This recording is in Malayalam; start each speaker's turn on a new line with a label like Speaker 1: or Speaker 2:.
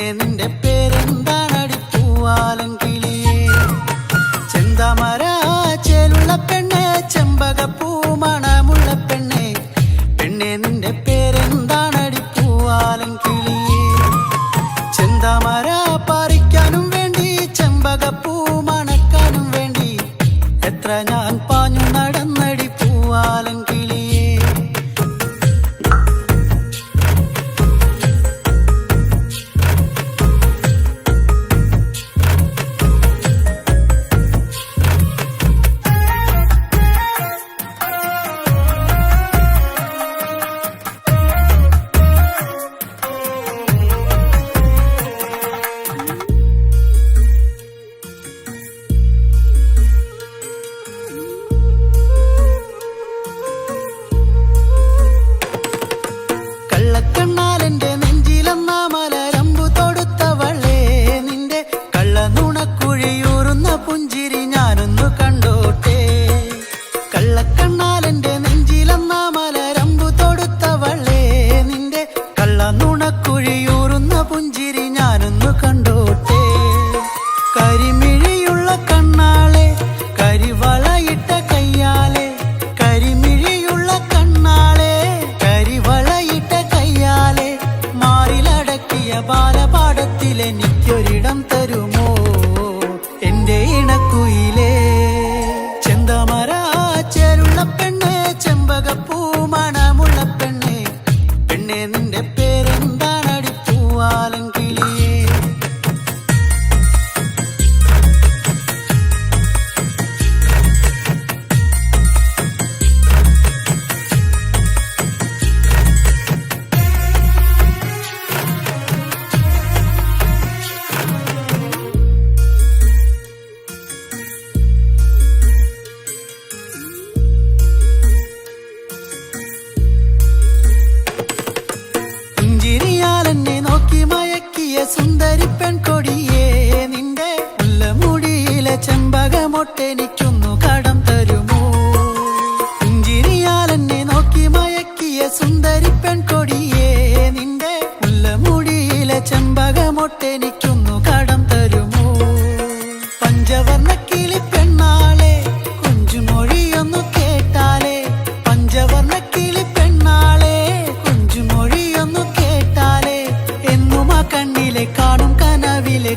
Speaker 1: പെണ്ണെ നിന്റെ പേരെന്താണടി പൂവാലൻ കിളിയേ? ചെന്താമര ചേലുള്ള പെണ്ണെ, ചെമ്പകപ്പൂ മണമുള്ള പെണ്ണെ, പെണ്ണെ നിന്റെ പേരെന്താണടി പൂവാലൻ കിളിയേ? ചെന്താമര പറിക്കാനും വേണ്ടി, ചെമ്പകപ്പൂ മണക്കാനും വേണ്ടി, എത്ര ഞാൻ പാഞ്ഞു നടന്നടി പൂവാലൻ കിളിയേ. കള്ളക്കണ്ണാലെന്റെ നെഞ്ചിലെന്ന മലരമ്പു തൊടുത്തവളേ, നിന്റെ കള്ളനുണക്കുഴിയൂറുന്ന പുഞ്ചിരി ഞാനൊന്നു കണ്ടോട്ടെ. കള്ളക്കണ്ണാലെന്റെ നെഞ്ചിലെന്ന മലരമ്പു തൊടുത്തവളേ, നിന്റെ കള്ളനുണക്കുഴിയൂറുന്ന പുഞ്ചിരി ഞാനൊന്നു കണ്ടോട്ടെ. കരിമിഴിയുള്ള കണ്ണാളെ, കരിവളയിട്ട കയ്യാലെ, കരിമിഴിയുള്ള കണ്ണാളെ, കരിവളയിട്ട കയ്യാലെ, മാറിലടക്കിയ ബാലപാഠത്തിലെനിക്കൊരിടം തരുമോ എന്റെ ഇണക്കുയിലേ? ചെന്താമര ചേലുള്ള പെണ്ണെ, ചെമ്പകപ്പൂ മണമുള്ള പെണ്ണെ, പെണ്ണെ നിന്റെ പേരെന്താണടി പൂവാലൻ കിളിയേ? പുഞ്ചിരിയാലെന്നെ നോക്കി മയക്കിയ സുന്ദരി പെൺകൊടിയേ, നിന്റെ മുല്ലമുടിയിലെ ചെമ്പകമൊട്ടെനിക്കൊന്നു കടം തരുമോ? പുഞ്ചിരിയാലെന്നെ നോക്കി മയക്കിയ സുന്ദരി പെൺകൊടിയേ, നിന്റെ മുല്ലമുടിയിലെ ചെമ്പകമൊട്ടെനിക്കൊന്നു കടം തരുമോ? പഞ്ചവർണ്ണ കിളി പെണ്ണാളെ, കുഞ്ചുമൊഴിയൊന്നു കേട്ടാലേ, പഞ്ചവർണ്ണ കിളി പെണ്ണാളെ, കുഞ്ചുമൊഴിയൊന്നു കേട്ടാലേ, എന്നും ആ കണ്ണിലെ കാണും കനവിലെ